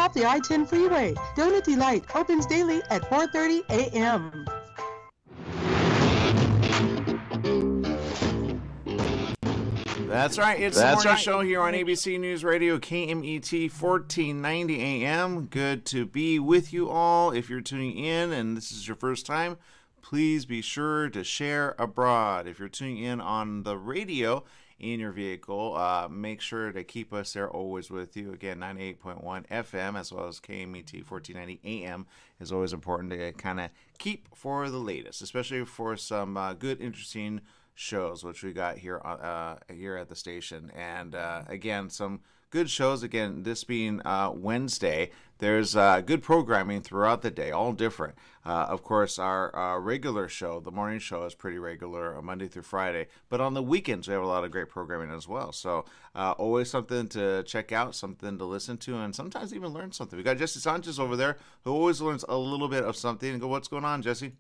off the I-10 freeway. Donut Delight opens daily at 4:30 a.m. That's right. It's the morning show here on ABC News Radio, KMET 1490 AM. Good to be with you all. If you're tuning in and this is your first time, please be sure to share abroad. If you're tuning in on the radio in your vehicle, make sure to keep us there always with you. Again, 98.1 FM as well as KMET 1490 AM is always important to kind of keep for the latest, especially for some good, interesting shows which we got here here at the station. And again, some good shows. Again, this being Wednesday, there's good programming throughout the day, all different. Of course, our regular show, the morning show, is pretty regular, Monday through Friday. But on the weekends, we have a lot of great programming as well. So always something to check out, something to listen to, and sometimes even learn something. We got Jesse Sanchez over there who always learns a little bit of something. And go, what's going on, Jesse?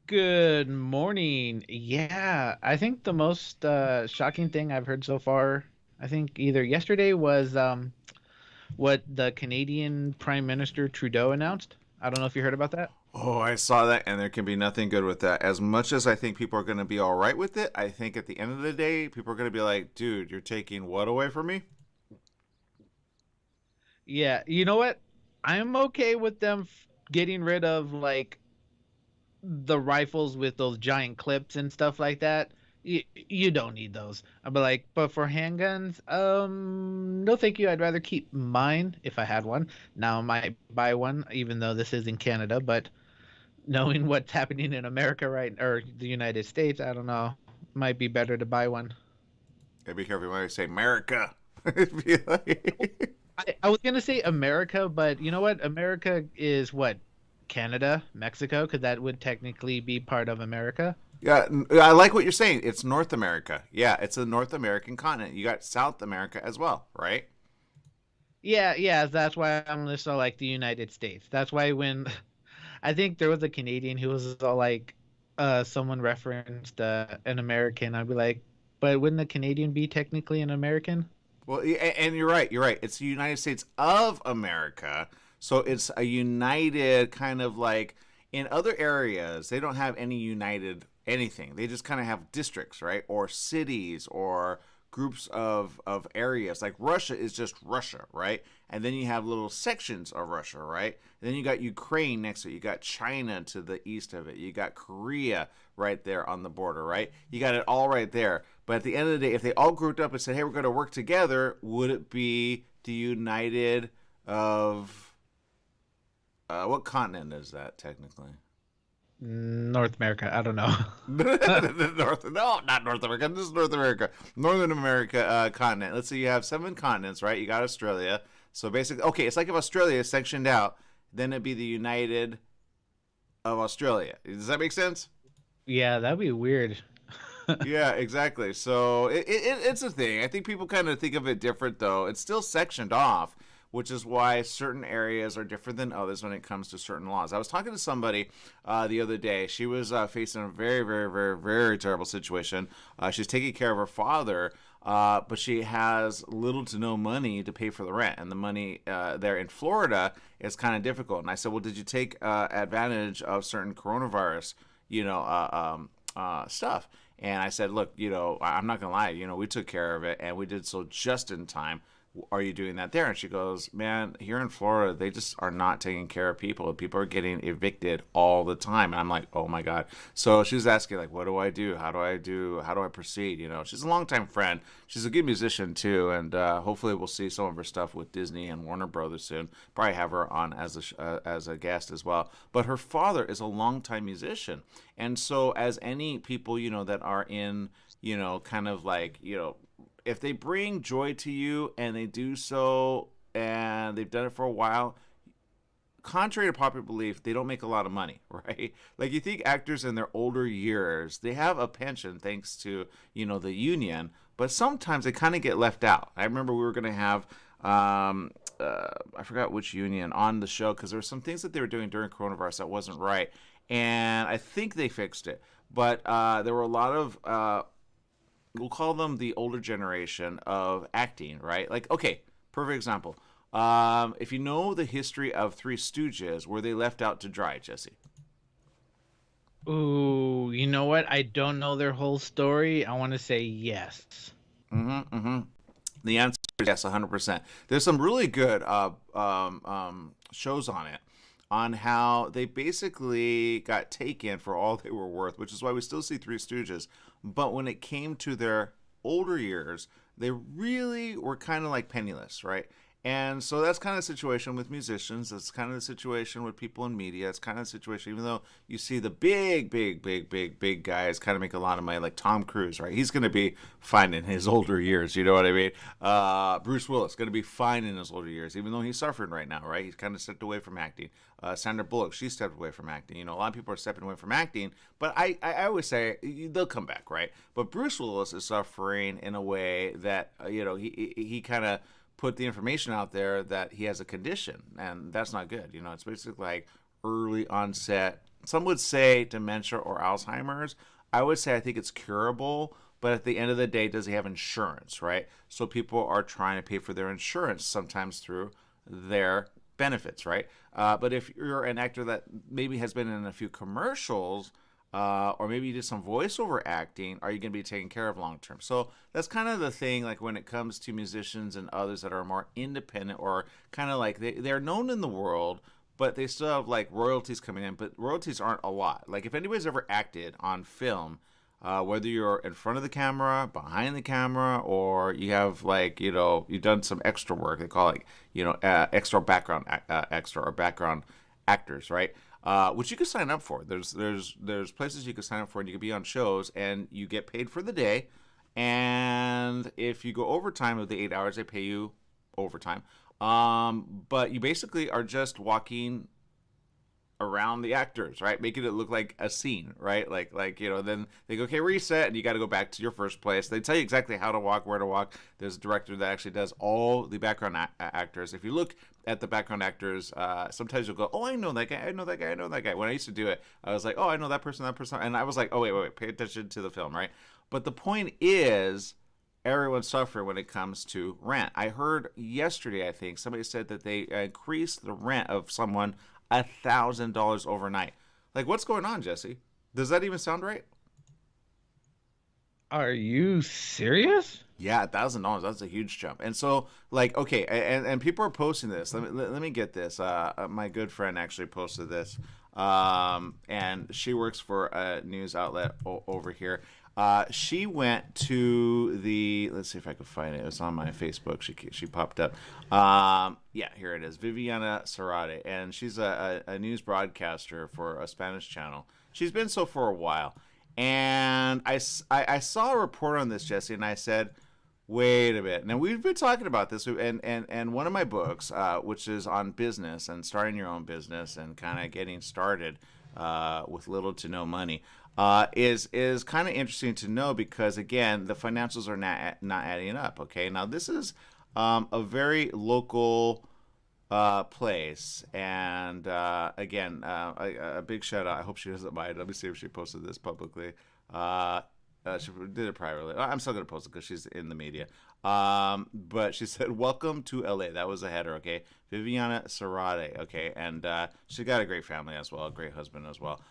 Good morning. Yeah, I think the most shocking thing I've heard so far, I think either yesterday was what the Canadian Prime Minister Trudeau announced. I don't know if you heard about that. Oh, I saw that, and there can be nothing good with that. As much as I think people are going to be all right with it, I think at the end of the day, people are going to be like, dude, you're taking what away from me? Yeah, you know what? I'm okay with them getting rid of the rifles with those giant clips and stuff like that. You don't need those. But for handguns, no thank you. I'd rather keep mine if I had one. Now I might buy one, even though this is in Canada, but knowing what's happening in America or the United States, I don't know, might be better to buy one. Yeah, be careful when I say America. I was gonna say America, but you know what? America is what? Canada, Mexico, because that would technically be part of America. Yeah, I like what you're saying. It's North America. Yeah, it's a North American continent. You got South America as well, right? Yeah, that's why I'm just all like the United States. That's why when I think there was a Canadian who was all like, someone referenced an American, I'd be like, but wouldn't a Canadian be technically an American? Well, and you're right. You're right. It's the United States of America. So it's a united kind of like in other areas, they don't have any united anything. They just kind of have districts, right? Or cities or groups of areas. Like Russia is just Russia, right? And then you have little sections of Russia, right? And then you got Ukraine next to it. You got China to the east of it. You got Korea right there on the border, right? You got it all right there. But at the end of the day, if they all grouped up and said, hey, we're going to work together, would it be the united of... what continent is that technically? North America. I don't know. No, not North America. This is North America. Northern America continent. Let's see. You have 7 continents, right? You got Australia. So basically, okay, it's like if Australia is sectioned out, then it'd be the United of Australia. Does that make sense? Yeah, that'd be weird. Yeah, exactly. So it's a thing. I think people kind of think of it different, though. It's still sectioned off, which is why certain areas are different than others when it comes to certain laws. I was talking to somebody the other day. She was facing a very, very, very, very terrible situation. She's taking care of her father, but she has little to no money to pay for the rent. And the money there in Florida is kind of difficult. And I said, well, did you take advantage of certain coronavirus, stuff? And I said, look, I'm not going to lie, we took care of it, and we did so just in time. Are you doing that there? And she goes, man, here in Florida, they just are not taking care of people. People are getting evicted all the time. And I'm like, oh my God. So she was asking, like, what do I do? How do I proceed? She's a longtime friend. She's a good musician too. And hopefully we'll see some of her stuff with Disney and Warner Brothers soon. Probably have her on as a guest as well. But her father is a longtime musician. And so as any people, that are in, kind of like, if they bring joy to you and they do so and they've done it for a while, contrary to popular belief, they don't make a lot of money, right? Like you think actors in their older years, they have a pension thanks to, the union, but sometimes they kind of get left out. I remember we were going to have, I forgot which union on the show because there were some things that they were doing during coronavirus that wasn't right. And I think they fixed it. But there were a lot of... we'll call them the older generation of acting, right? Like, okay, perfect example. If you know the history of Three Stooges, were they left out to dry, Jesse? Ooh, you know what? I don't know their whole story. I want to say yes. Mm-hmm, mm-hmm. The answer is yes, 100%. There's some really good shows on it, on how they basically got taken for all they were worth, which is why we still see Three Stooges. But when it came to their older years, they really were kind of like penniless, right? And so that's kind of the situation with musicians. That's kind of the situation with people in media. It's kind of the situation, even though you see the big guys kind of make a lot of money, like Tom Cruise, right? He's going to be fine in his older years. You know what I mean? Bruce Willis going to be fine in his older years, even though he's suffering right now, right? He's kind of stepped away from acting. Sandra Bullock, she stepped away from acting. You know, a lot of people are stepping away from acting, but I always say they'll come back, right? But Bruce Willis is suffering in a way that, he kind of put the information out there that he has a condition, and that's not good. You know, it's basically like early onset. Some would say dementia or Alzheimer's. I would say I think it's curable, but at the end of the day, does he have insurance, right? So people are trying to pay for their insurance sometimes through their benefits, right? But if you're an actor that maybe has been in a few commercials, or maybe you did some voiceover acting, are you going to be taken care of long term? So that's kind of the thing, like when it comes to musicians and others that are more independent, or kind of like they're known in the world, but they still have like royalties coming in, but royalties aren't a lot. Like if anybody's ever acted on film, whether you're in front of the camera, behind the camera, or you have like, you've done some extra work, they call it, extra background, extra or background actors, right? Which you can sign up for. There's places you can sign up for, and you can be on shows, and you get paid for the day. And if you go overtime of the 8 hours, they pay you overtime. But you basically are just walking around the actors, right? Making it look like a scene, right? Like then they go, okay, reset, and you got to go back to your first place. They tell you exactly how to walk, where to walk. There's a director that actually does all the background actors. If you look at the background actors, sometimes you'll go, oh, I know that guy, I know that guy, I know that guy. When I used to do it, I was like, oh, I know that person, and I was like, oh, wait, pay attention to the film, right? But the point is, everyone's suffering when it comes to rent. I heard yesterday, I think, somebody said that they increased the rent of someone $1,000 overnight. Like, what's going on, Jesse? Does that even sound right? Are you serious? Yeah, $1,000. That's a huge jump. And so, like, okay, and people are posting this. Let me get this. My good friend actually posted this, and she works for a news outlet over here. She went to the, let's see if I can find it. It was on my Facebook. She popped up. Yeah, here it is. Viviana Cerrate. And she's a news broadcaster for a Spanish channel. She's been so for a while. And I saw a report on this, Jesse, and I said, wait a bit. Now, we've been talking about this, and one of my books, which is on business and starting your own business and kind of getting started with little to no money, is kind of interesting to know, because again, the financials are not adding up. Okay, now this is a very local place, and again, a big shout out. I hope she doesn't mind. Let me see if she posted this publicly. She did it privately. I'm still gonna post it because she's in the media. But she said, "Welcome to LA." That was a header, okay. Viviana Cerrate, okay, and she got a great family as well, a great husband as well.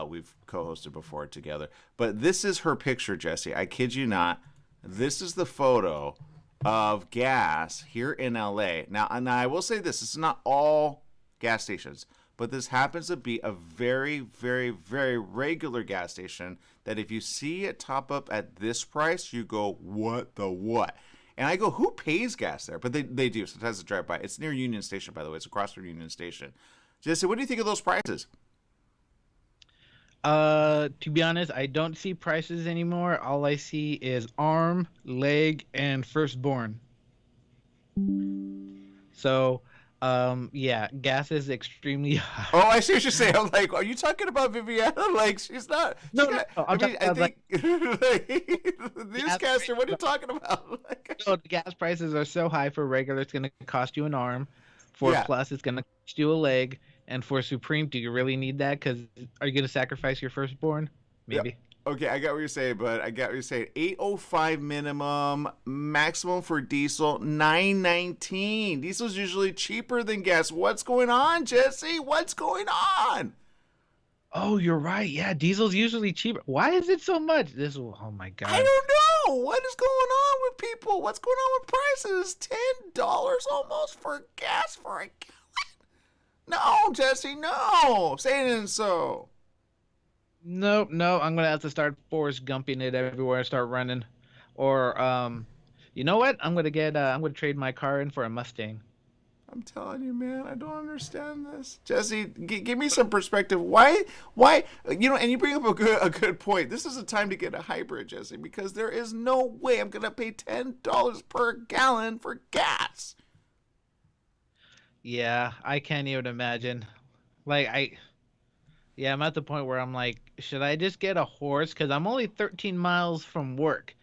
We've co-hosted before together. But this is her picture, Jesse. I kid you not. This is the photo of gas here in LA. Now, and I will say this: this is not all gas stations, but this happens to be a very, very, very regular gas station that if you see it top up at this price, you go, what the what? And I go, who pays gas there? But they do. Sometimes I drive by. It's near Union Station, by the way. It's across from Union Station. Jesse, what do you think of those prices? To be honest, I don't see prices anymore. All I see is arm, leg, and firstborn. So, yeah, gas is extremely high. Oh, I see what you're saying. I'm like, are you talking about Viviana? Like, she's not. No, she got, no, I I'm mean, talking I about, think the newscaster. What are you talking about? Like, so the gas prices are so high. For regular, it's going to cost you an arm. For Yeah. plus, it's going to cost you a leg. And for Supreme, do you really need that? Because are you going to sacrifice your firstborn? Maybe. Okay, I got what you're saying, but I got what you're saying. 805 minimum, maximum for diesel 919. Diesel's usually cheaper than gas. What's going on, Jesse? What's going on? Oh, you're right. Yeah, diesel's usually cheaper. Why is it so much? Oh my I God. don't know. What is going on with people? What's going on with prices? $10 almost for gas for a gallon? No, Jesse, no. Say it isn't so. Nope, no, I'm gonna have to start Forrest Gumping it everywhere I start running. Or you know what? I'm gonna trade my car in for a Mustang. I'm telling you, man, I don't understand this. Jesse, give me some perspective. Why, and you bring up a good point. This is a time to get a hybrid, Jesse, because there is no way I'm going to pay $10 per gallon for gas. Yeah, I can't even imagine. Like yeah, I'm at the point where I'm like, should I just get a horse? Because I'm only 13 miles from work.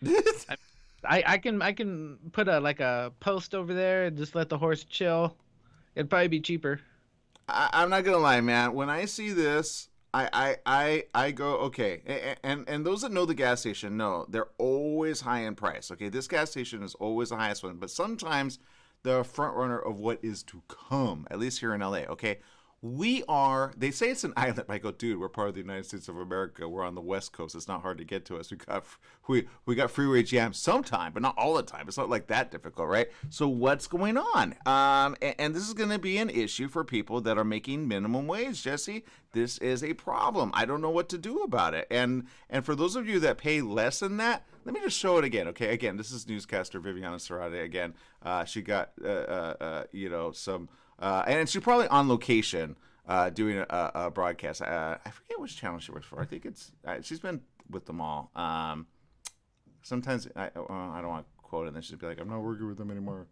I, I can put a post over there and just let the horse chill. It'd probably be cheaper. I'm not gonna lie, man. When I see this, I go, okay. And those that know the gas station know they're always high in price. Okay, this gas station is always the highest one, but sometimes the front runner of what is to come, at least here in LA. Okay, they say it's an island. I go, dude, we're part of the United States of America. We're on the West Coast. It's not hard to get to us. We got freeway jams sometime, but not all the time. It's not like that difficult, right? So what's going on? And this is going to be an issue for people that are making minimum wage, Jesse. This is a problem. I don't know what to do about it. And for those of you that pay less than that, let me just show it again. Okay, again, this is newscaster Viviana Serrate again. She got some. And she's probably on location doing a broadcast. I forget which channel she works for. I think she's been with them all. Sometimes I don't want to quote it, and then she'd be like, "I'm not working with them anymore."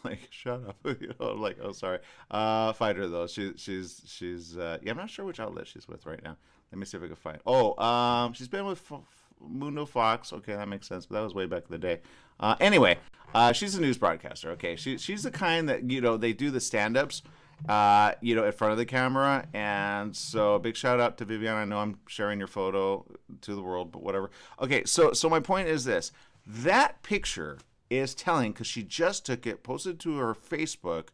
Like, shut up. Like, oh, sorry. Find her though. She's I'm not sure which outlet she's with right now. Let me see if I can find. She's been with Mundo Fox. Okay, that makes sense. But that was way back in the day. Anyway, she's a news broadcaster. Okay, she's the kind that they do the stand-ups, in front of the camera. And so, a big shout out to Viviana. I know I'm sharing your photo to the world, but whatever. Okay, so my point is this: that picture is telling because she just took it, posted to her Facebook,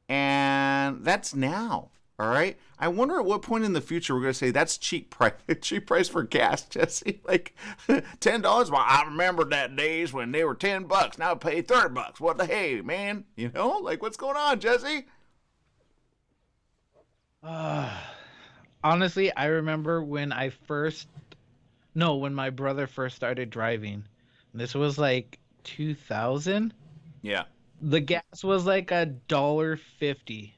and that's now. All right. I wonder at what point in the future we're going to say that's cheap price for gas, Jesse. Like $10. Well, I remember that days when they were $10. Now I pay $30. What the hey, man? Like what's going on, Jesse? Honestly, I remember when my brother first started driving. This was like 2000. Yeah. The gas was like $1.50.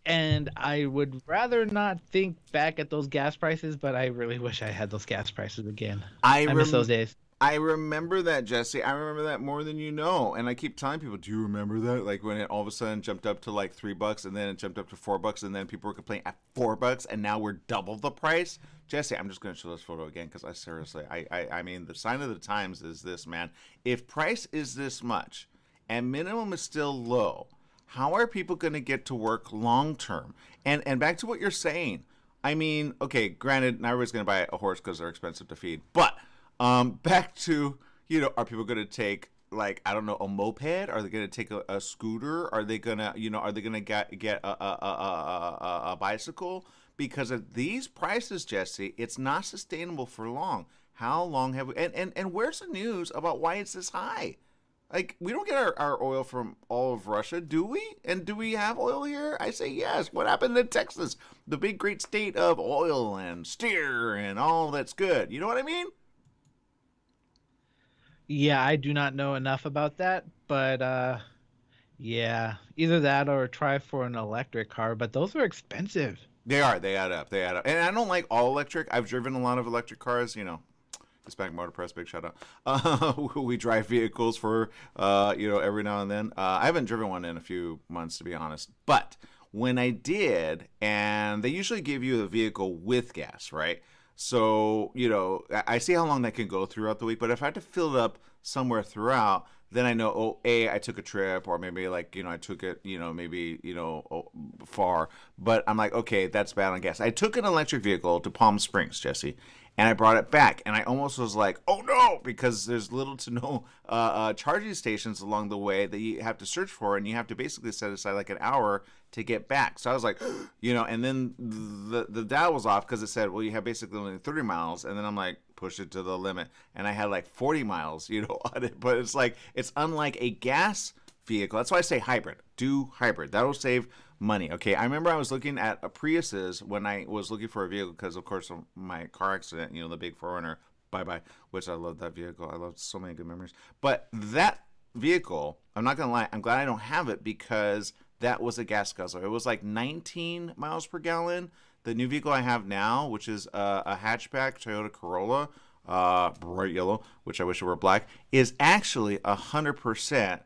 And I would rather not think back at those gas prices, but I really wish I had those gas prices again. I miss those days. I remember that, Jesse. I remember that more than you know. And I keep telling people, do you remember that? Like when it all of a sudden jumped up to like $3 and then it jumped up to $4 and then people were complaining at $4 and now we're double the price. Jesse, I'm just going to show this photo again because I mean, the sign of the times is this, man. If price is this much and minimum is still low, how are people going to get to work long term? And back to what you're saying. I mean, okay, granted, not everybody's going to buy a horse because they're expensive to feed. But back to, are people going to take, like, I don't know, a moped? Are they going to take a scooter? Are they going to, get a bicycle? Because of these prices, Jesse, it's not sustainable for long. How long have we? And where's the news about why it's this high? Like, we don't get our oil from all of Russia, do we? And do we have oil here? I say yes. What happened in Texas? The big, great state of oil and steer and all that's good. You know what I mean? Yeah, I do not know enough about that, but yeah, either that or try for an electric car, but those are expensive. They are. They add up. And I don't like all electric. I've driven a lot of electric cars, Hispanic Motor Press, big shout out. We drive vehicles for, every now and then. I haven't driven one in a few months, to be honest. But when I did, and they usually give you a vehicle with gas, right? So, I see how long that can go throughout the week. But if I had to fill it up somewhere throughout, then I know, oh, I took a trip, or maybe like, I took it, maybe, far. But I'm like, okay, that's bad on gas. I took an electric vehicle to Palm Springs, Jesse, and I brought it back, and I almost was like, oh no, because there's little to no charging stations along the way that you have to search for, and you have to basically set aside like an hour to get back. So I was like, and then the dial was off because it said, well, you have basically only 30 miles, and then I'm like, push it to the limit, and I had like 40 miles, on it. But it's like, it's unlike a gas vehicle. That's why I say hybrid. Do hybrid. That'll save money. Okay, I remember I was looking at a Priuses when I was looking for a vehicle because, of course, of my car accident, the big 4Runner, bye-bye, which I love that vehicle. I love so many good memories. But that vehicle, I'm not going to lie, I'm glad I don't have it because that was a gas guzzler. It was like 19 miles per gallon. The new vehicle I have now, which is a hatchback Toyota Corolla, bright yellow, which I wish it were black, is actually 100%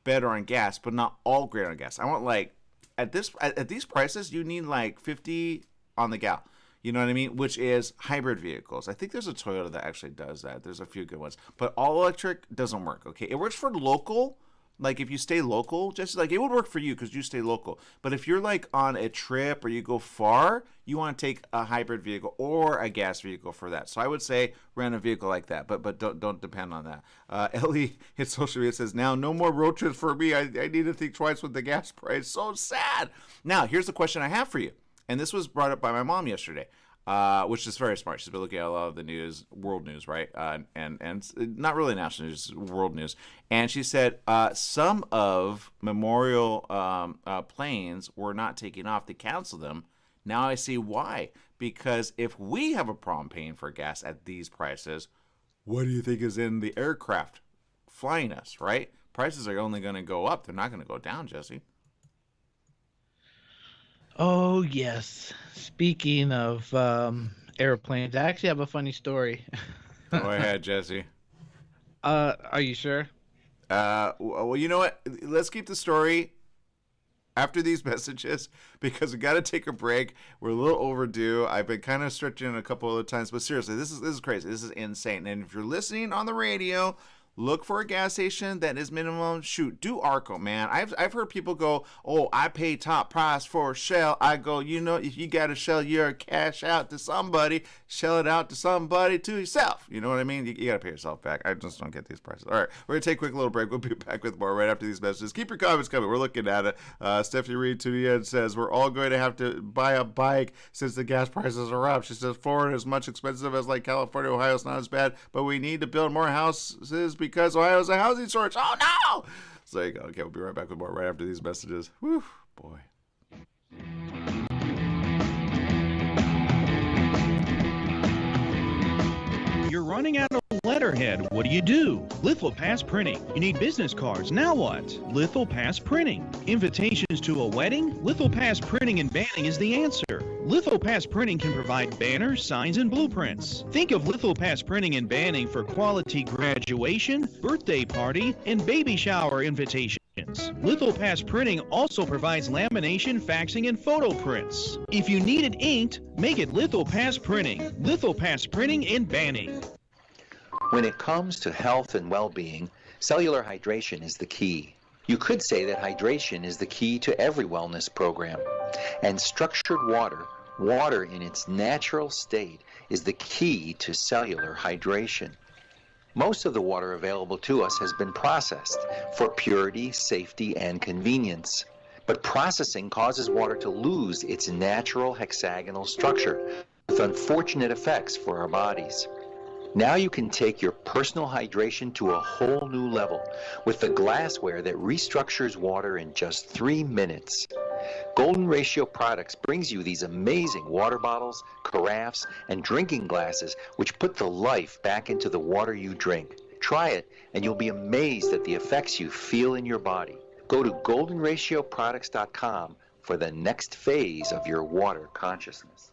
better on gas, but not all great on gas. I want like, at these prices, you need like 50 on the gal. You know what I mean? Which is hybrid vehicles. I think there's a Toyota that actually does that. There's a few good ones. But all electric doesn't work, okay? It works for local. Like if you stay local, just like it would work for you because you stay local. But if you're like on a trip or you go far, you want to take a hybrid vehicle or a gas vehicle for that. So I would say rent a vehicle like that, but don't depend on that. Ellie in social media says, now no more road trips for me. I need to think twice with the gas price. So sad. Now here's the question I have for you, and this was brought up by my mom yesterday. Which is very smart. She's been looking at a lot of the news, world news, right? And not really national news, world news. And she said some of Memorial planes were not taking off. They canceled them. Now I see why. Because if we have a problem paying for gas at these prices, what do you think is in the aircraft flying us, right? Prices are only going to go up. They're not going to go down, Jesse. Oh, yes. Speaking of airplanes, I actually have a funny story. Go ahead, Jesse. Are you sure? Well, you know what? Let's keep the story after these messages because we got to take a break. We're a little overdue. I've been kind of stretching a couple of times, but seriously, this is crazy. This is insane. And if you're listening on the radio, look for a gas station that is minimum. Shoot, do Arco, man. I've heard people go, oh, I pay top price for a Shell. I go, if you got a Shell, you're cash out to somebody. Shell it out to somebody, to yourself. You know what I mean? You got to pay yourself back. I just don't get these prices. All right, we're going to take a quick little break. We'll be back with more right after these messages. Keep your comments coming. We're looking at it. Stephanie Reed to the end says, we're all going to have to buy a bike since the gas prices are up. She says, Florida is much expensive as like California. Ohio's not as bad, but we need to build more houses because Ohio's a housing shortage. Oh, no! So there you go. Okay, we'll be right back with more right after these messages. Whew, boy. You're running out of letterhead. What do? Lithopass Printing. You need business cards. Now what? Lithopass Printing. Invitations to a wedding? Lithopass Printing and Banning is the answer. Lithopass Printing can provide banners, signs, and blueprints. Think of Lithopass Printing and Banning for quality graduation, birthday party, and baby shower invitations. Lithopass Printing also provides lamination, faxing, and photo prints. If you need it inked, make it Lithopass Printing. Lithopass Printing and Banning. When it comes to health and well-being, cellular hydration is the key. You could say that hydration is the key to every wellness program. And structured water in its natural state, is the key to cellular hydration. Most of the water available to us has been processed for purity, safety, and convenience. But processing causes water to lose its natural hexagonal structure, with unfortunate effects for our bodies. Now you can take your personal hydration to a whole new level with the glassware that restructures water in just 3 minutes. Golden Ratio Products brings you these amazing water bottles, carafes, and drinking glasses which put the life back into the water you drink. Try it and you'll be amazed at the effects you feel in your body. Go to goldenratioproducts.com for the next phase of your water consciousness.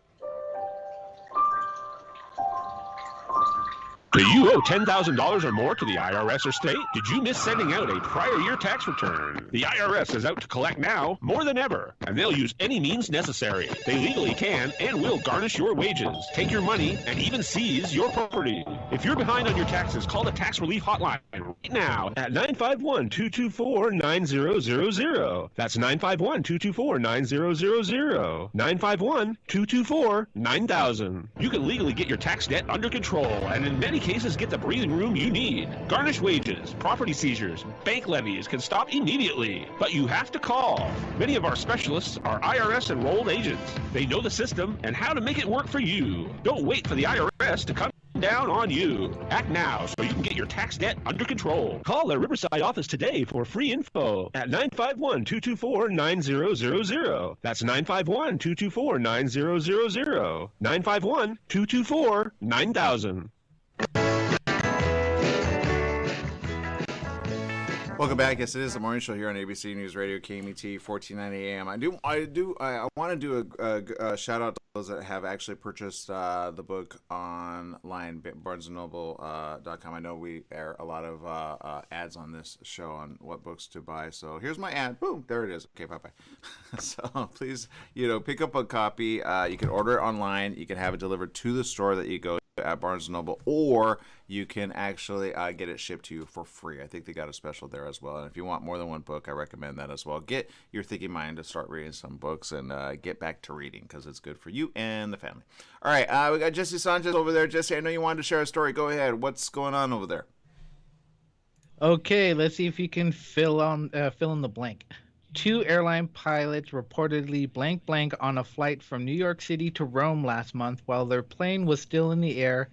Do you owe $10,000 or more to the IRS or state? Did you miss sending out a prior year tax return? The IRS is out to collect now more than ever, and they'll use any means necessary. They legally can and will garnish your wages, take your money, and even seize your property. If you're behind on your taxes, call the Tax Relief Hotline right now at 951-224-9000. That's 951-224-9000. 951-224-9000. You can legally get your tax debt under control, and in many cases get the breathing room you need. Garnished wages, property seizures, bank levies can stop immediately, but you have to call. Many of our specialists are IRS enrolled agents. They know the system and how to make it work for you. Don't wait for the IRS to come down on you. Act now so you can get your tax debt under control. Call the Riverside office today for free info at 951-224-9000. That's 951-224-9000. 951-224-9000. Welcome back. Yes, it is the morning show here on ABC News Radio, KMET, 1490 AM. I want to do a shout out to those that have actually purchased the book online, BarnesandNoble.com. I know we air a lot of ads on this show on what books to buy. So here's my ad. Boom, there it is. Okay, bye-bye. So please, pick up a copy. You can order it online. You can have it delivered to the store that you go at Barnes & Noble, or you can actually get it shipped to you for free. I think they got a special there as well. And if you want more than one book, I recommend that as well. Get your thinking mind to start reading some books and get back to reading, because it's good for you and the family. All right, we got Jesse Sanchez over there. Jesse, I know you wanted to share a story. Go ahead. What's going on over there? Okay, let's see if you can fill in the blank. 2 airline pilots reportedly blank on a flight from New York City to Rome last month while their plane was still in the air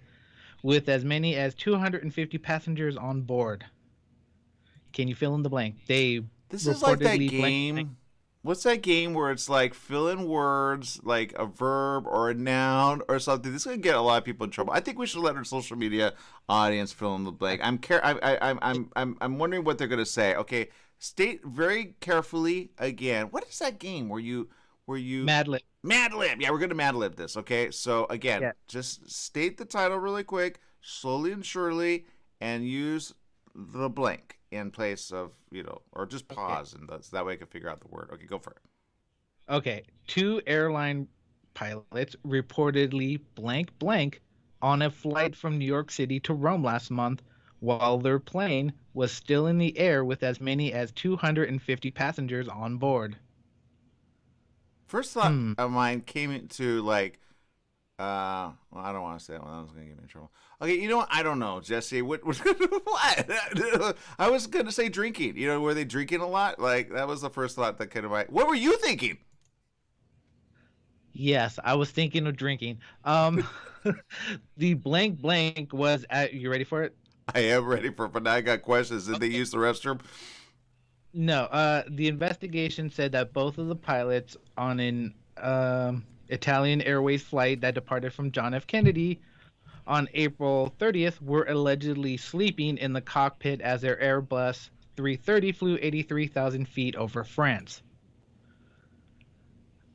with as many as 250 passengers on board. Can you fill in the blank? This is like that game. What's that game where it's like fill in words like a verb or a noun or something? This is gonna get a lot of people in trouble. I think we should let our social media audience fill in the blank. I'm wondering what they're gonna say. Okay. State very carefully again. What is that game where you Mad Lib? Yeah, we're gonna Mad Lib this. Okay, so again, just state the title really quick, slowly and surely, and use the blank in place of or just pause, and that way I can figure out the word. Okay, go for it. Okay, 2 airline pilots reportedly blank on a flight from New York City to Rome last month, while their plane was still in the air with as many as 250 passengers on board. First thought of mine came into well, I don't want to say that one. That was going to get me in trouble. Okay, you know what? I don't know, Jesse. What? I was going to say drinking. Were they drinking a lot? That was the first thought that came to mind. What were you thinking? Yes, I was thinking of drinking. The blank was at, you ready for it? I am ready for it, but now I got questions. Did they use the restroom? No. The investigation said that both of the pilots on an Italian Airways flight that departed from John F. Kennedy on April 30th were allegedly sleeping in the cockpit as their Airbus 330 flew 83,000 feet over France.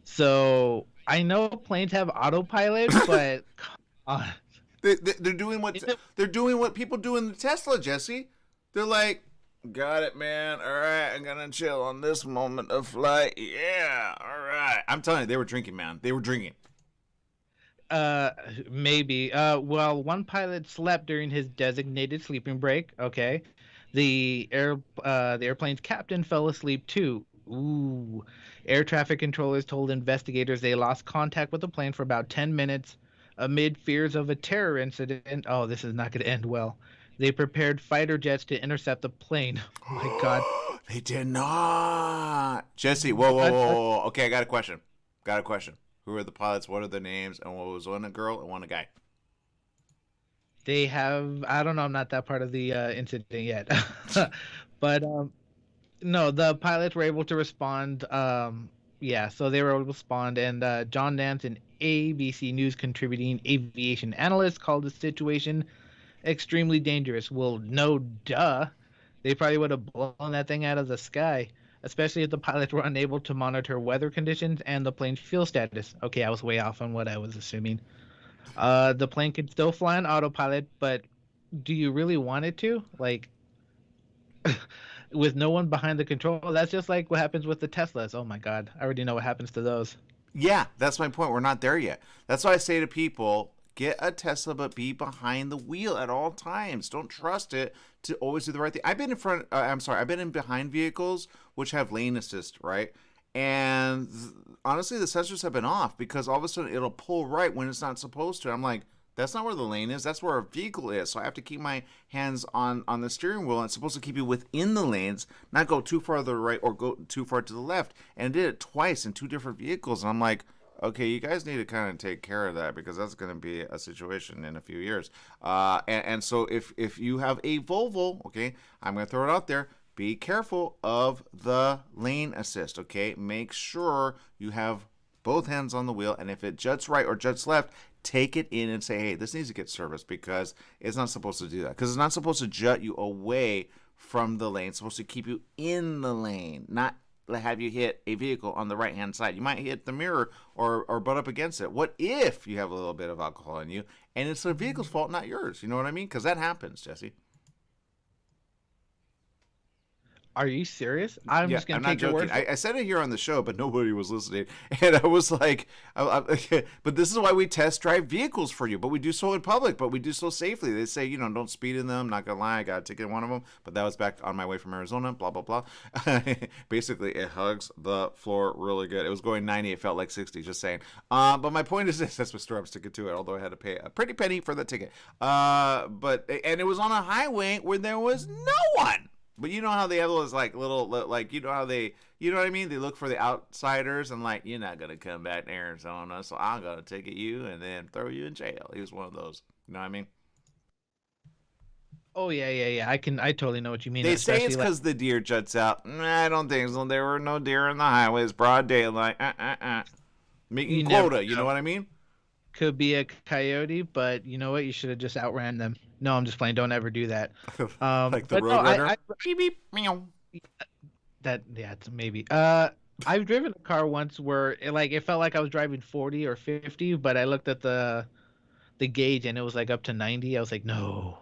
So I know planes have autopilot, but They're doing what people do in the Tesla, Jesse. They're like, got it, man. All right, I'm gonna chill on this moment of flight. Yeah, all right. I'm telling you, they were drinking, man. They were drinking. Maybe. Well, one pilot slept during his designated sleeping break. Okay, the airplane's captain fell asleep too. Ooh. Air traffic controllers told investigators they lost contact with the plane for about 10 minutes. Amid fears of a terror incident, oh, this is not going to end well. They prepared fighter jets to intercept the plane. Oh my God! They did not. Jesse, whoa! Okay, I got a question. Who are the pilots? What are their names? And what was one a girl and one a guy? They have. I don't know. I'm not that part of the incident yet. But no, the pilots were able to respond. So they were able to respond, and John Nance, an ABC News contributing aviation analyst, called the situation extremely dangerous. Well, no duh. They probably would have blown that thing out of the sky, especially if the pilots were unable to monitor weather conditions and the plane's fuel status. Okay, I was way off on what I was assuming. The plane could still fly on autopilot, but do you really want it to? Like, with no one behind the control, that's just like what happens with the Teslas. Oh my God, I already know what happens to those. Yeah, that's my point. We're not there yet. That's why I say to people, get a Tesla, but be behind the wheel at all times. Don't trust it to always do the right thing. I've been in front. I've been in behind vehicles which have lane assist, right? And honestly, the sensors have been off because all of a sudden it'll pull right when it's not supposed to. I'm like, that's not where the lane is. That's where a vehicle is. So I have to keep my hands on the steering wheel. And it's supposed to keep you within the lanes, not go too far to the right or go too far to the left. And it did it twice in two different vehicles. And I'm like, okay, you guys need to kind of take care of that because that's going to be a situation in a few years. And so if you have a Volvo, okay, I'm going to throw it out there. Be careful of the lane assist, okay? Make sure you have both hands on the wheel, and if it juts right or juts left, take it in and say, hey, this needs to get serviced because it's not supposed to do that. Because it's not supposed to jut you away from the lane. It's supposed to keep you in the lane, not have you hit a vehicle on the right-hand side. You might hit the mirror or butt up against it. What if you have a little bit of alcohol in you, and it's the vehicle's fault, not yours? You know what I mean? Because that happens, Jesse. Are you serious? I'm just going to take your word. I said it here on the show, but nobody was listening. And I was like, but this is why we test drive vehicles for you. But we do so in public, but we do so safely. They say, don't speed in them. Not going to lie, I got a ticket in one of them. But that was back on my way from Arizona, blah, blah, blah. Basically, it hugs the floor really good. It was going 90. It felt like 60, just saying. But my point is this. That's what store I'm sticking to it, although I had to pay a pretty penny for the ticket. And it was on a highway where there was no one. But you know how they have those like little, like, how they, you know what I mean? They look for the outsiders and like, you're not going to come back to Arizona, so I'm going to ticket you and then throw you in jail. He was one of those. You know what I mean? Oh, yeah. I totally know what you mean. They say it's because the deer juts out. I don't think so. There were no deer in the highway. It's broad daylight. Making quota, you know what I mean? Could be a coyote, but you know what? You should have just outran them. No, I'm just playing. Don't ever do that. Like the Roadrunner? Beep, beep, meow. It's maybe. I've driven a car once where it felt like I was driving 40 or 50, but I looked at the gauge and it was like up to 90. I was like, no.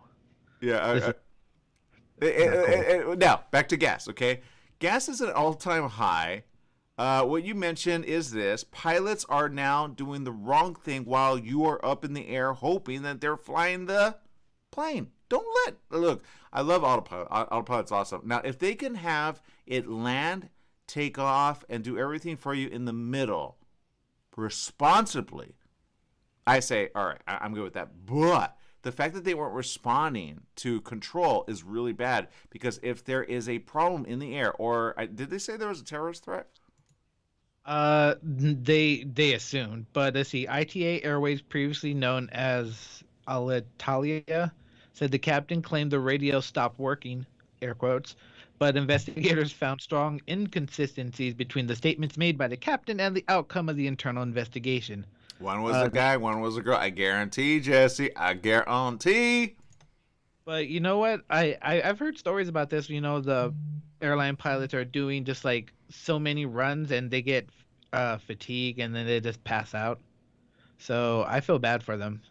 Yeah. Now, back to gas, okay? Gas is at an all-time high. What you mentioned is this. Pilots are now doing the wrong thing while you are up in the air hoping that they're flying the plane. Look, I love autopilot. Autopilot's awesome. Now, if they can have it land, take off, and do everything for you in the middle responsibly, I say, all right, I'm good with that. But the fact that they weren't responding to control is really bad because if there is a problem in the air, or did they say there was a terrorist threat? They assumed, but let's see. ITA Airways, previously known as Alitalia, said the captain claimed the radio stopped working, air quotes, but investigators found strong inconsistencies between the statements made by the captain and the outcome of the internal investigation. One was a guy, one was a girl. I guarantee, Jesse. I guarantee. But you know what? I've heard stories about this. The airline pilots are doing just like so many runs and they get fatigue and then they just pass out. So I feel bad for them.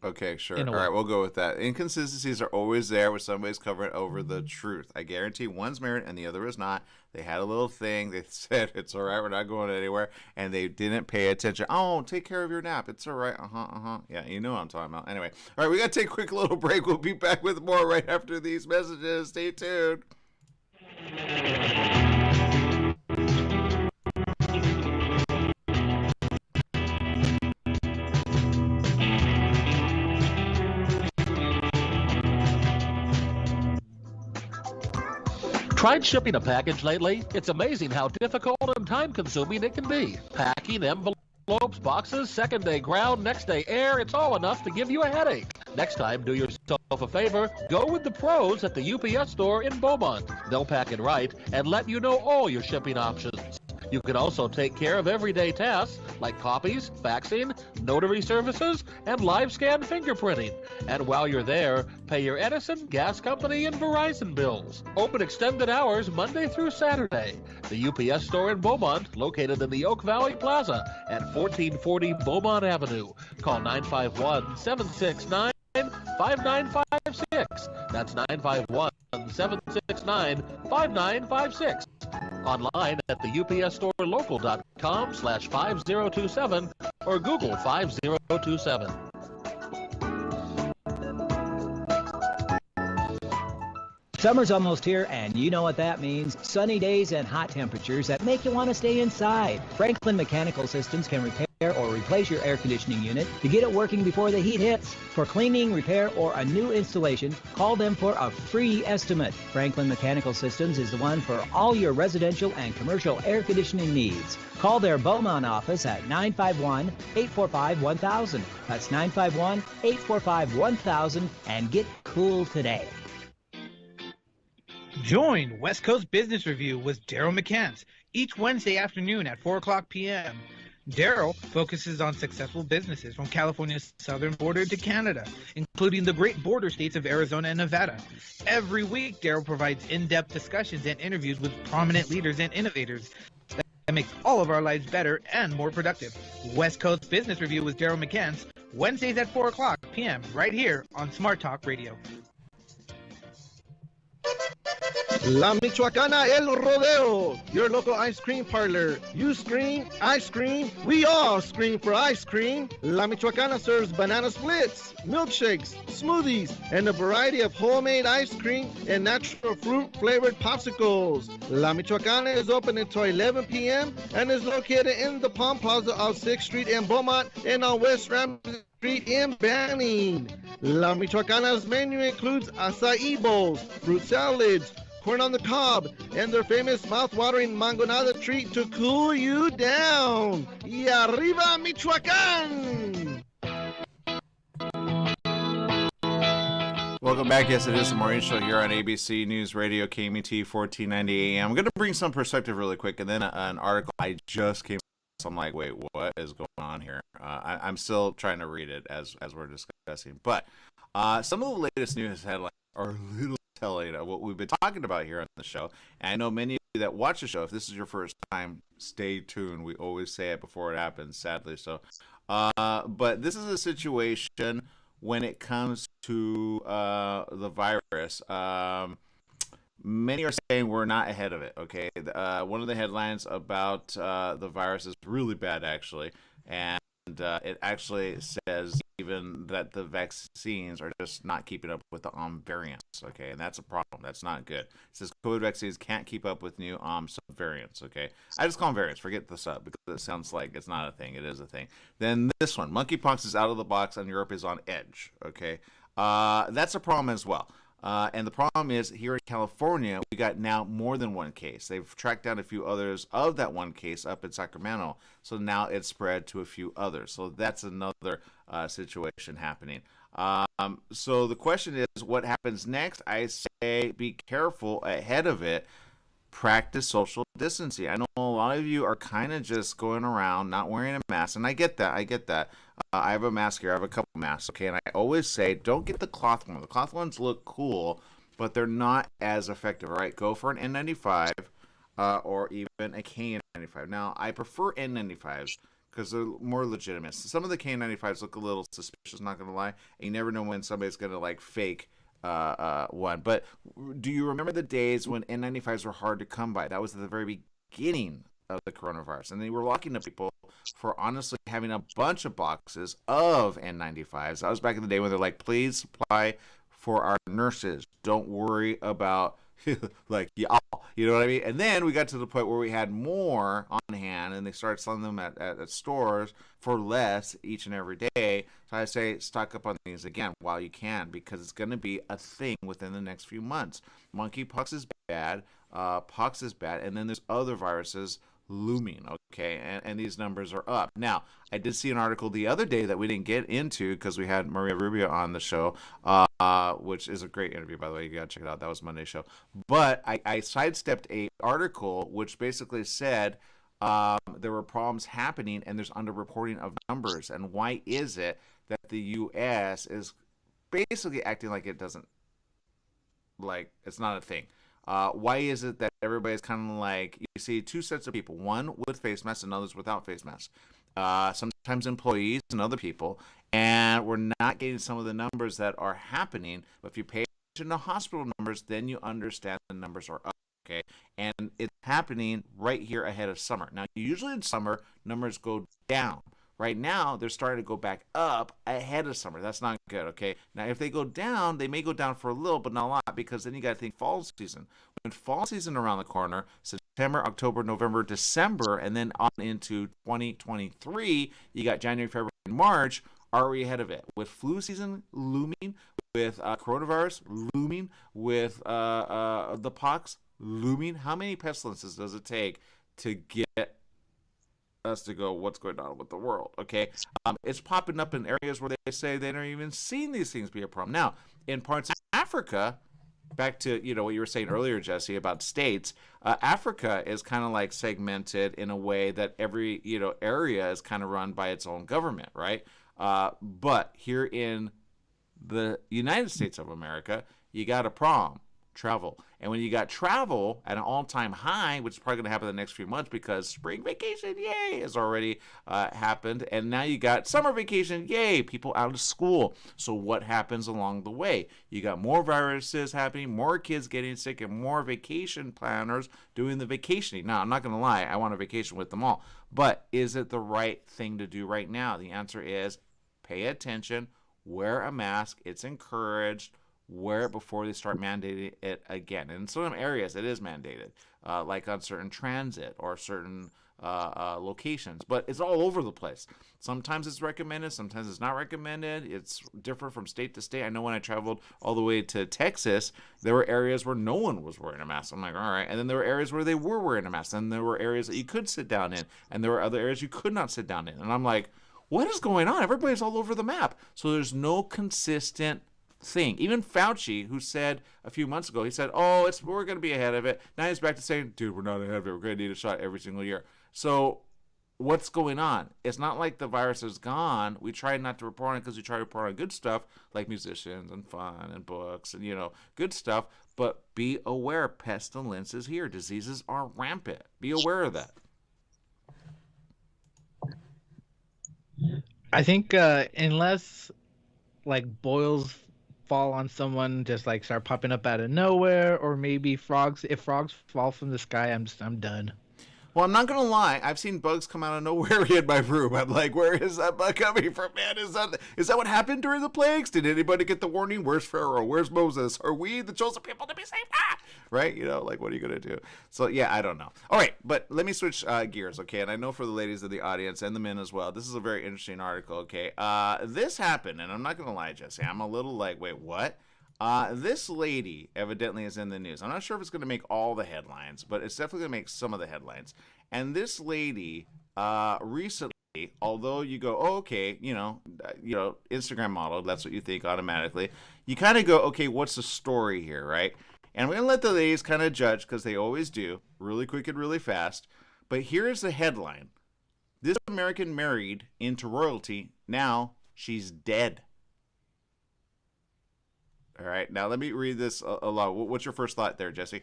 Okay, sure. All right, we'll go with that. Inconsistencies are always there when somebody's covering over the truth. I guarantee one's married and the other is not. They had a little thing. They said, it's all right, we're not going anywhere. And they didn't pay attention. Oh, take care of your nap. It's all right. Yeah, you know what I'm talking about. Anyway, all right, we got to take a quick little break. We'll be back with more right after these messages. Stay tuned. Tried shipping a package lately? It's amazing how difficult and time-consuming it can be. Packing envelopes, boxes, second-day ground, next-day air, it's all enough to give you a headache. Next time, do yourself a favor. Go with the pros at the UPS store in Beaumont. They'll pack it right and let you know all your shipping options. You can also take care of everyday tasks like copies, faxing, notary services, and live scan fingerprinting. And while you're there, pay your Edison, gas company, and Verizon bills. Open extended hours Monday through Saturday. The UPS store in Beaumont, located in the Oak Valley Plaza at 1440 Beaumont Avenue. Call 951-769 951-769-5956. That's 951-769-5956. Online at the upsstorelocal.com/5027 or Google 5027. Summer's almost here, and you know what that means. Sunny days and hot temperatures that make you want to stay inside. Franklin Mechanical Systems can repair or replace your air conditioning unit to get it working before the heat hits. For cleaning, repair, or a new installation, call them for a free estimate. Franklin Mechanical Systems is the one for all your residential and commercial air conditioning needs. Call their Beaumont office at 951-845-1000. That's 951-845-1000 and get cool today. Join West Coast Business Review with Daryl McCants each Wednesday afternoon at 4 o'clock p.m. Daryl focuses on successful businesses from California's southern border to Canada, including the great border states of Arizona and Nevada. Every week, Daryl provides in-depth discussions and interviews with prominent leaders and innovators that make all of our lives better and more productive. West Coast Business Review with Daryl McCants, Wednesdays at 4 o'clock p.m. right here on Smart Talk Radio. La Michoacana El Rodeo, your local ice cream parlor. You scream, I scream, we all scream for ice cream. La Michoacana serves banana splits, milkshakes, smoothies, and a variety of homemade ice cream and natural fruit flavored popsicles. La Michoacana is open until 11 p.m. and is located in the Palm Plaza of 6th Street in Beaumont and on West Ramsey Street in Banning. La Michoacana's menu includes acai bowls, fruit salads, corn on the cob, and their famous mouth-watering mangonada treat to cool you down. Y arriba, Michoacán! Welcome back. Yes, it is the Maureen Show here on ABC News Radio, KMET 1490 AM. I'm going to bring some perspective really quick, and then an article I just came. So I'm like, wait, what is going on here? I'm still trying to read it as we're discussing. But some of the latest news headlines are a little telling of what we've been talking about here on the show. And I know many of you that watch the show, if this is your first time, stay tuned. We always say it before it happens, sadly. So, but this is a situation when it comes to the virus. Many are saying we're not ahead of it, okay? One of the headlines about the virus is really bad, actually. And it actually says even that the vaccines are just not keeping up with the variants, okay? And that's a problem. That's not good. It says COVID vaccines can't keep up with new subvariants, okay? I just call them variants. Forget the sub because it sounds like it's not a thing. It is a thing. Then this one, monkeypox is out of the box and Europe is on edge, okay? That's a problem as well. And the problem is here in California, we got now more than one case. They've tracked down a few others of that one case up in Sacramento. So now it's spread to a few others. So that's another situation happening. So the question is, what happens next? I say be careful ahead of it. Practice social distancing. I know a lot of you are kind of just going around not wearing a mask, and I get that. I have a mask here. I have a couple masks, okay? And I always say, don't get the cloth one. The cloth ones look cool, but they're not as effective, all right? Go for an N95 or even a KN95. Now, I prefer N95s because they're more legitimate. Some of the KN95s look a little suspicious, not going to lie. And you never know when somebody's going to, like, fake one. But do you remember the days when N95s were hard to come by? That was at the very beginning of the coronavirus, and they were locking up people for honestly having a bunch of boxes of N95s. That was back in the day when they're like, please supply for our nurses. Don't worry about like y'all, you know what I mean? And then we got to the point where we had more on hand, and they started selling them at stores for less each and every day. So I say stock up on these again while you can, because it's going to be a thing within the next few months. Monkeypox is bad, pox is bad, and then there's other viruses looming, okay, and these numbers are up. Now, I did see an article the other day that we didn't get into because we had Maria Rubio on the show, which is a great interview, by the way. You gotta check it out. That was Monday's show. But I sidestepped a article which basically said there were problems happening and there's underreporting of numbers. And why is it that the U.S. is basically acting like it doesn't, like it's not a thing? Why is it that everybody's kind of like, you see two sets of people, one with face masks and others without face masks? Sometimes employees and other people. And we're not getting some of the numbers that are happening. But if you pay attention to hospital numbers, then you understand the numbers are up. Okay, and it's happening right here ahead of summer. Now, usually in summer, numbers go down. Right now, they're starting to go back up ahead of summer. That's not good, okay? Now, if they go down, they may go down for a little, but not a lot, because then you got to think fall season. When fall season around the corner, September, October, November, December, and then on into 2023, you got January, February, and March already ahead of it. With flu season looming, with coronavirus looming, with the pox looming, how many pestilences does it take to get us to go, what's going on with the world? Okay, it's popping up in areas where they say they don't even seen these things be a problem. Now, in parts of Africa, back to what you were saying earlier, Jesse, about states, Africa is kind of like segmented in a way that every area is kind of run by its own government, right? But here in the United States of America, you got a problem. Travel. And when you got travel at an all-time high, which is probably going to happen in the next few months because spring vacation, yay, has already happened. And now you got summer vacation, yay, people out of school. So what happens along the way? You got more viruses happening, more kids getting sick, and more vacation planners doing the vacationing. Now, I'm not going to lie, I want a vacation with them all. But is it the right thing to do right now? The answer is pay attention, wear a mask, it's encouraged. Wear it before they start mandating it again. And in some areas, it is mandated, like on certain transit or certain locations. But it's all over the place. Sometimes it's recommended, sometimes it's not recommended. It's different from state to state. I know when I traveled all the way to Texas, there were areas where no one was wearing a mask. I'm like, all right. And then there were areas where they were wearing a mask. And there were areas that you could sit down in. And there were other areas you could not sit down in. And I'm like, what is going on? Everybody's all over the map. So there's no consistent thing. Even Fauci, who said a few months ago, he said, we're going to be ahead of it. Now he's back to saying, dude, we're not ahead of it. We're going to need a shot every single year. So what's going on? It's not like the virus is gone. We try not to report on it because we try to report on good stuff like musicians and fun and books and, good stuff. But be aware, pestilence is here. Diseases are rampant. Be aware of that. I think unless boils fall on someone, just start popping up out of nowhere, or maybe if frogs fall from the sky, I'm done. Well, I'm not gonna lie, I've seen bugs come out of nowhere in my room. I'm like, where is that bug coming from, man? Is that what happened during the plagues? Did anybody get the warning? Where's Pharaoh? Where's Moses? Are we the chosen people to be saved? Right? What are you gonna do? So yeah, I don't know. All right, but let me switch gears, okay? And I know for the ladies of the audience and the men as well, this is a very interesting article, okay? This happened, and I'm not gonna lie, Jesse, I'm a little like, wait, what? This lady evidently is in the news. I'm not sure if it's going to make all the headlines, but it's definitely going to make some of the headlines. And this lady recently, although you go, okay, Instagram model, that's what you think automatically. You kind of go, okay, what's the story here, right? And we're going to let the ladies kind of judge, because they always do, really quick and really fast. But here's the headline. This American married into royalty. Now she's dead. All right, now let me read this aloud. What's your first thought there, Jesse?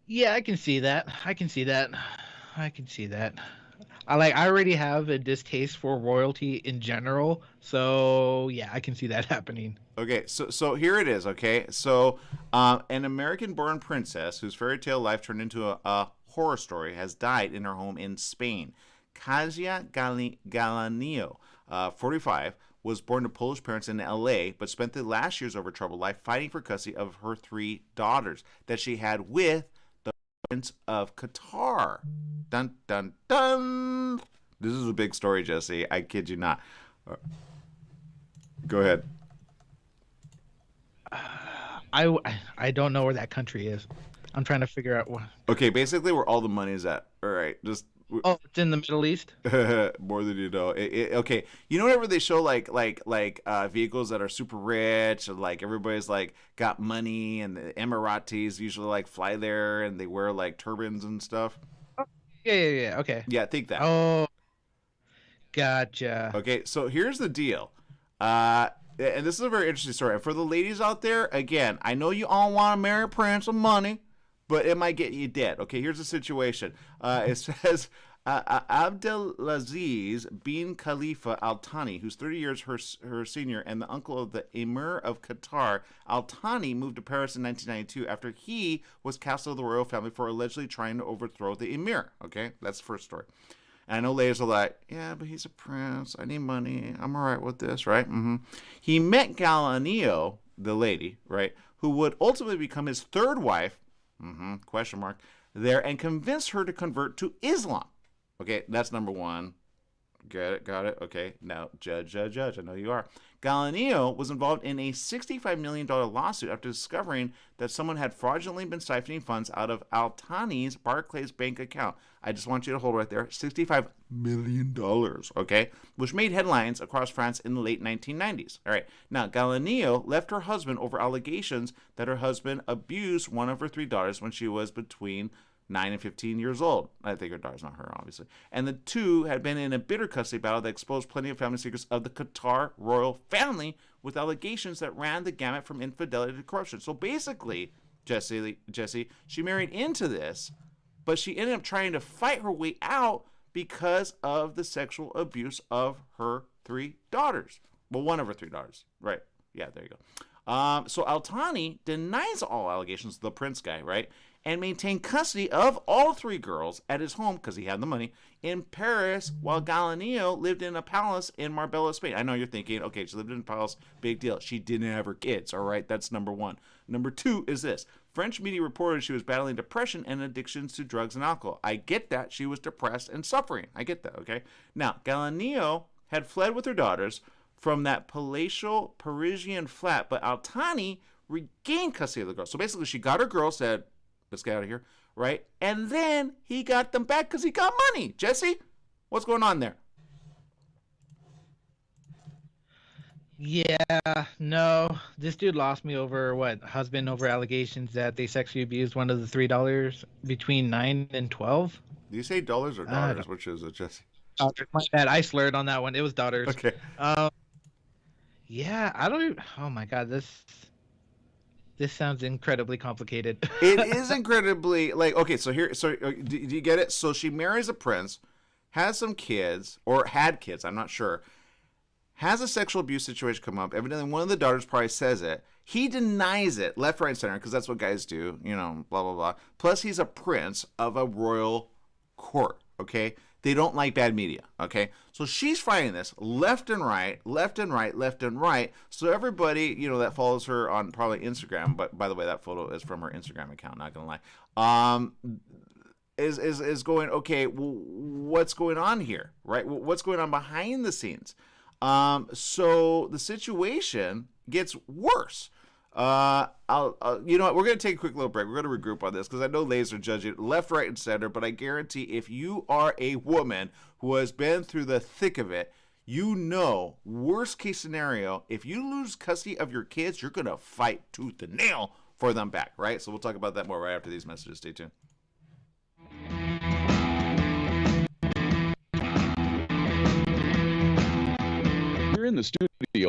Yeah, I can see that. I already have a distaste for royalty in general, so yeah, I can see that happening. Okay, so here it is, okay? So an American-born princess whose fairy tale life turned into a horror story has died in her home in Spain. Kasia Galanio, 45, was born to Polish parents in L.A., but spent the last years of her troubled life fighting for custody of her 3 daughters that she had with the Prince of Qatar. Dun, dun, dun! This is a big story, Jesse. I kid you not. Go ahead. I don't know where that country is. I'm trying to figure out what. Okay, basically where all the money is at. All right, just. Oh, it's in the Middle East. More than you know. Okay, whenever they show like vehicles that are super rich, and everybody's got money, and the Emiratis usually fly there, and they wear turbans and stuff. Oh, yeah. Okay. Yeah, think that. Oh, gotcha. Okay, so here's the deal. And this is a very interesting story. And for the ladies out there, again, I know you all want to marry a prince of money, but it might get you dead. Okay, here's the situation. It says Abdelaziz bin Khalifa Al Thani, who's 30 years her senior and the uncle of the Emir of Qatar. Al Thani moved to Paris in 1992 after he was cast out of the royal family for allegedly trying to overthrow the Emir. Okay, that's the first story. And I know ladies are like, yeah, but he's a prince. I need money. I'm all right with this, right? He met Galanio, the lady, right, who would ultimately become his third wife, question mark, there, and convinced her to convert to Islam. Okay, that's number one. Got it. Okay, now, judge. I know you are. Galanio was involved in a $65 million lawsuit after discovering that someone had fraudulently been siphoning funds out of Al-Thani's Barclays bank account. I just want you to hold right there. $65 million, okay? Which made headlines across France in the late 1990s. All right, now, Galanio left her husband over allegations that her husband abused one of her 3 daughters when she was between 9 and 15 years old. I think her daughter's not her, obviously. And the two had been in a bitter custody battle that exposed plenty of family secrets of the Qatar royal family with allegations that ran the gamut from infidelity to corruption. So basically, Jesse, she married into this, but she ended up trying to fight her way out because of the sexual abuse of her 3 daughters. Well, one of her 3 daughters. Right. Yeah, there you go. So Al Thani denies all allegations, the prince guy, right? And maintained custody of all 3 girls at his home, because he had the money, in Paris, while Galanio lived in a palace in Marbella, Spain. I know you're thinking, okay, she lived in a palace, big deal. She didn't have her kids, all right? That's number 1. Number 2 is this. French media reported she was battling depression and addictions to drugs and alcohol. I get that. She was depressed and suffering. I get that, okay? Now, Galanio had fled with her daughters from that palatial Parisian flat, but Al Thani regained custody of the girls. So basically, she got her girls, said, let's get out of here, right? And then he got them back because he got money. Jesse, what's going on there? Yeah, no. This dude lost me over husband over allegations that they sexually abused one of the 3 daughters between 9 and 12. Do you say dollars or daughters? Which is it, Jesse? My bad. I slurred on that one. It was daughters. Okay. Yeah, I don't. Oh my God, this sounds incredibly complicated. It is incredibly okay. So do you get it? So she marries a prince, has some kids or had kids. I'm not sure. Has a sexual abuse situation come up. Evidently, one of the daughters probably says it. He denies it, left, right, and center, because that's what guys do. Blah blah blah. Plus, he's a prince of a royal court. Okay. They don't like bad media, okay? So she's fighting this left and right. So everybody, that follows her on probably Instagram, but by the way, that photo is from her Instagram account, not gonna lie, is going, okay, well, what's going on here, right? What's going on behind the scenes? So the situation gets worse. You know what? We're going to take a quick little break. We're going to regroup on this because I know ladies are judging left, right, and center, but I guarantee if you are a woman who has been through the thick of it, worst case scenario, if you lose custody of your kids, you're going to fight tooth and nail for them back, right? So we'll talk about that more right after these messages. Stay tuned. We're in the studio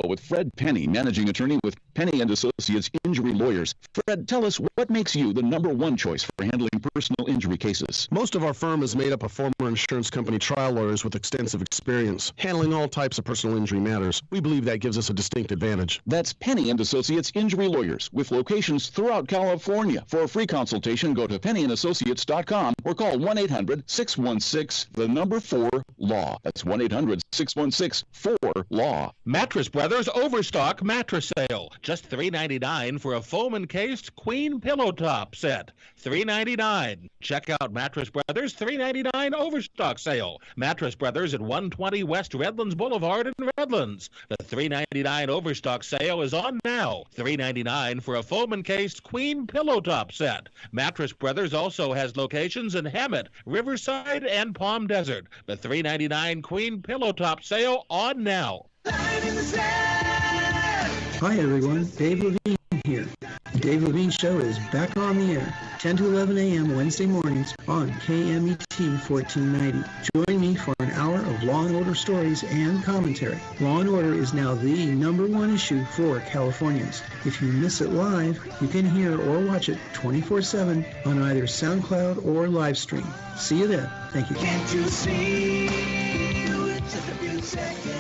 with Fred Penny, managing attorney with Penny and Associates Injury Lawyers. Fred, tell us what makes you the #1 choice for handling personal injury cases. Most of our firm is made up of former insurance company trial lawyers with extensive experience handling all types of personal injury matters. We believe that gives us a distinct advantage. That's Penny and Associates Injury Lawyers with locations throughout California. For a free consultation, go to pennyandassociates.com or call 1-800-616-4-LAW. That's 1-800-616-4-LAW. Mattress Brothers Overstock Mattress Sale. Just $3.99 for a foam encased queen pillow top set. $3.99. Check out Mattress Brothers $3.99 Overstock Sale. Mattress Brothers at 120 West Redlands Boulevard in Redlands. The $3.99 Overstock Sale is on now. $3.99 for a foam encased queen pillow top set. Mattress Brothers also has locations in Hemet, Riverside, and Palm Desert. The $3.99 queen pillow top sale on now. Hi everyone, Dave Levine here. The Dave Levine Show is back on the air, 10 to 11 a.m. Wednesday mornings on KMET 1490. Join me for an hour of Law & Order stories and commentary. Law & Order is now the #1 issue for Californians. If you miss it live, you can hear or watch it 24/7 on either SoundCloud or live stream. See you there. Thank you. Can't you see it took a few seconds?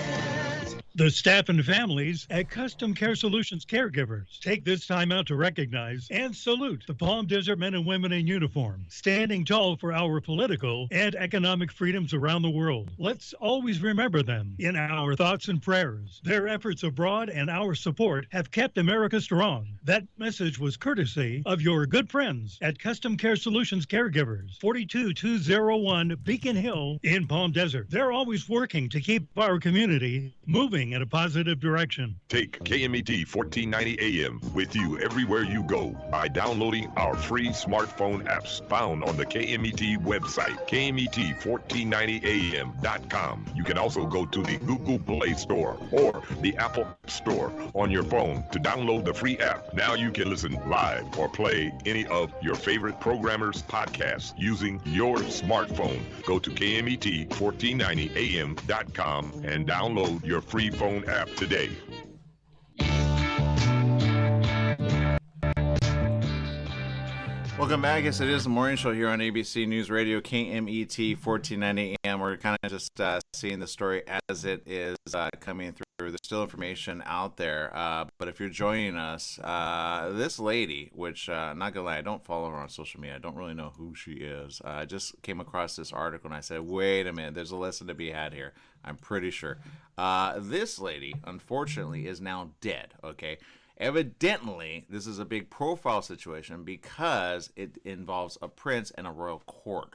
The staff and families at Custom Care Solutions Caregivers take this time out to recognize and salute the Palm Desert men and women in uniform, standing tall for our political and economic freedoms around the world. Let's always remember them in our thoughts and prayers. Their efforts abroad and our support have kept America strong. That message was courtesy of your good friends at Custom Care Solutions Caregivers, 42201 Beacon Hill in Palm Desert. They're always working to keep our community moving in a positive direction. Take KMET 1490 AM with you everywhere you go by downloading our free smartphone apps found on the KMET website, KMET1490am.com. You can also go to the Google Play Store or the Apple Store on your phone to download the free app. Now you can listen live or play any of your favorite programmers' podcasts using your smartphone. Go to KMET1490am.com and download your free phone app today. Welcome back. Yes, it is the morning show here on ABC News Radio, KMET 1490 AM. We're kind of just seeing the story as it is coming through. There's still information out there, but if you're joining us, this lady, which, not gonna lie, I don't follow her on social media. I don't really know who she is. I just came across this article and I said, wait a minute, there's a lesson to be had here. I'm pretty sure. This lady, unfortunately, is now dead, okay? Evidently, this is a big profile situation because it involves a prince and a royal court.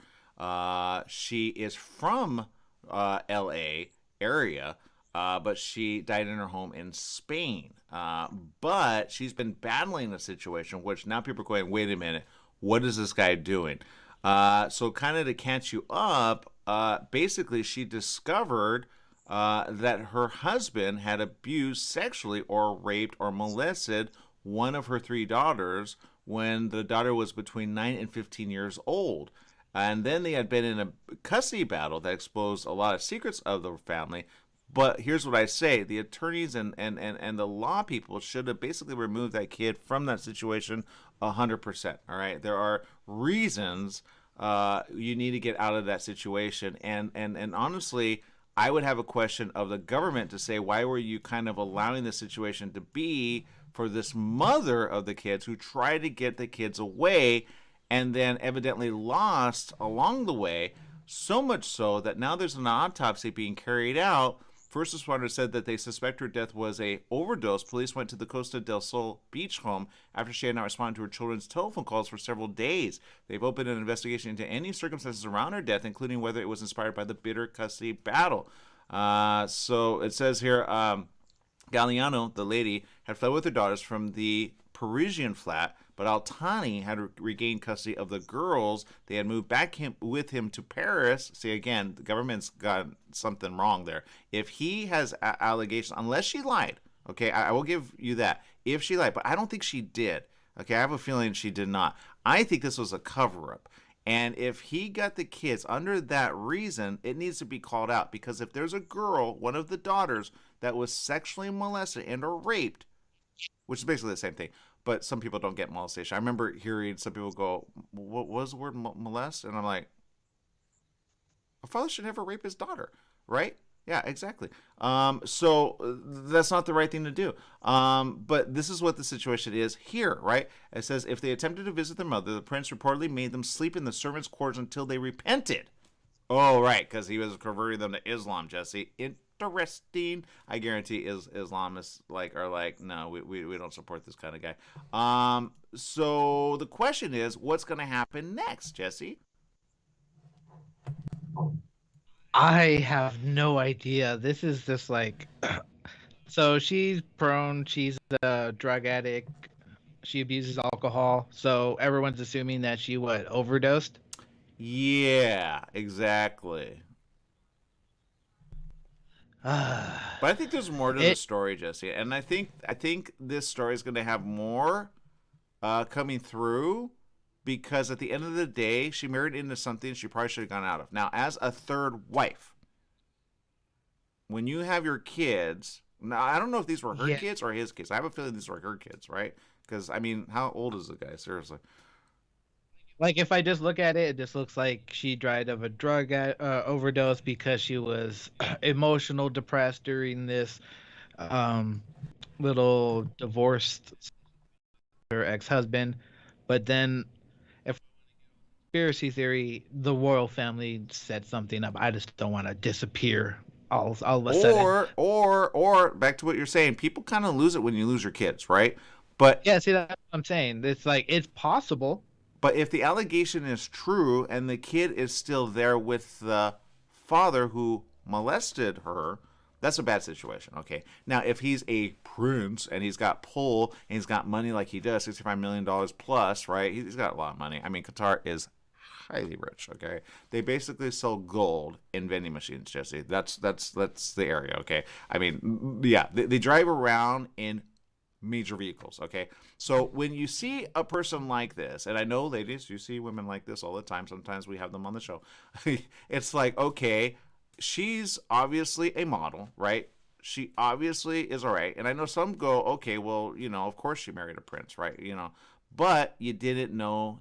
She is from L.A. area, but she died in her home in Spain. But she's been battling a situation which now people are going, wait a minute, what is this guy doing? So kind of to catch you up, basically she discovered that her husband had abused sexually or raped or molested one of her 3 daughters when the daughter was between 9 and 15 years old. And then they had been in a custody battle that exposed a lot of secrets of the family. But here's what I say. The attorneys and the law people should have basically removed that kid from that situation 100%. All right. There are reasons you need to get out of that situation. And honestly, I would have a question of the government to say, why were you kind of allowing the situation to be for this mother of the kids who tried to get the kids away and then evidently lost along the way, so much so that now there's an autopsy being carried out. First responders said that they suspect her death was a overdose. Police went to the Costa del Sol beach home after she had not responded to her children's telephone calls for several days. They've opened an investigation into any circumstances around her death, including whether it was inspired by the bitter custody battle. So it says here, Galliano, the lady, had fled with her daughters from the Parisian flat, but Altani had regained custody of the girls. They had moved back with him to Paris. See, again, the government's got something wrong there. If he has allegations, unless she lied, okay, I will give you that, if she lied, but I don't think she did. Okay, I have a feeling she did not. I think this was a cover-up. And if he got the kids under that reason, it needs to be called out. Because if there's a girl, one of the daughters, that was sexually molested and or raped, which is basically the same thing, but some people don't get molestation. I remember hearing some people go, what was the word molest? And I'm like, a father should never rape his daughter, right? Yeah, exactly. So that's not the right thing to do. But this is what the situation is here, right? It says, if they attempted to visit their mother, the prince reportedly made them sleep in the servants' quarters until they repented. Oh, right, because he was converting them to Islam, Jesse. Interesting. I guarantee Islamists are like, no, we don't support this kind of guy. So the question is, what's going to happen next, Jesse? I have no idea. This is just like, so she's prone, she's a drug addict, she abuses alcohol, so everyone's assuming that she, overdosed? Yeah, exactly. But I think there's more to the story, Jesse, and I think this story is going to have more coming through. Because at the end of the day, she married into something she probably should have gone out of. Now, as a third wife, when you have your kids, now I don't know if these were her Yeah. kids or his kids. I have a feeling these were her kids, right? Because, I mean, how old is the guy? Seriously. Like if I just look at it, it just looks like she died of a drug overdose because she was emotional, depressed during this um, little divorced her ex-husband. But then, if conspiracy theory, the royal family set something up. I just don't want to disappear all of a sudden. Or back to what you're saying, people kind of lose it when you lose your kids, right? But Yeah, see that's what I'm saying. It's like it's possible. But if the allegation is true and the kid is still there with the father who molested her, that's a bad situation. Okay. Now, if he's a prince and he's got pull and he's got money like he does, $65 million plus, right? He's got a lot of money. I mean, Qatar is highly rich. Okay. They basically sell gold in vending machines, Jesse. That's the area. Okay. I mean, yeah, they drive around in major vehicles. Okay. So when you see a person like this, and I know ladies, you see women like this all the time. Sometimes we have them on the show. It's like, okay, she's obviously a model, right? She obviously is all right. And I know some go, okay, well, of course she married a prince, right? But you didn't know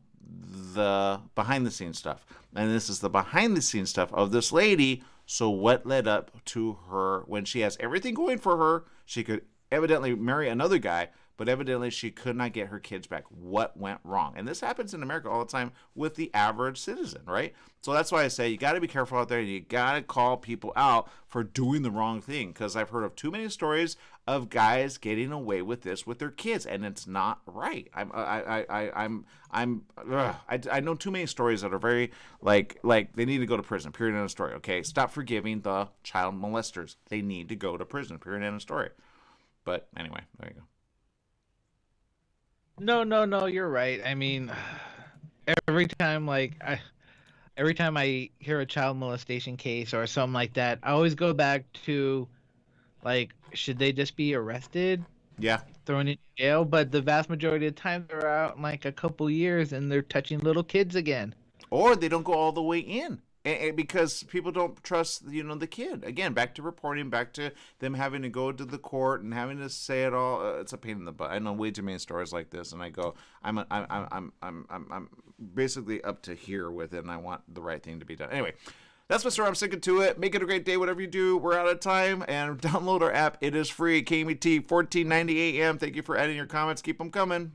the behind the scenes stuff. And this is the behind the scenes stuff of this lady. So what led up to her when she has everything going for her? She could evidently marry another guy, but evidently she could not get her kids back. What went wrong? And this happens in America all the time with the average citizen, right? So that's why I say you got to be careful out there. You got to call people out for doing the wrong thing, because I've heard of too many stories of guys getting away with this with their kids, and it's not right. I know too many stories that are very like they need to go to prison. Period. End of story. Okay, stop forgiving the child molesters. They need to go to prison. Period. End of story. But anyway, there you go. No, you're right. I mean, every time I hear a child molestation case or something like that, I always go back to, like, should they just be arrested? Yeah. Thrown in jail? But the vast majority of the time they're out in like a couple years and they're touching little kids again. Or they don't go all the way in. Because people don't trust, the kid. Again, back to reporting, back to them having to go to the court and having to say it all. It's a pain in the butt. I know way too many stories like this, and I go, I'm basically up to here with it, and I want the right thing to be done. Anyway, that's my story. I'm sticking to it. Make it a great day, whatever you do. We're out of time, and download our app. It is free. KMET 1490 AM. Thank you for adding your comments. Keep them coming.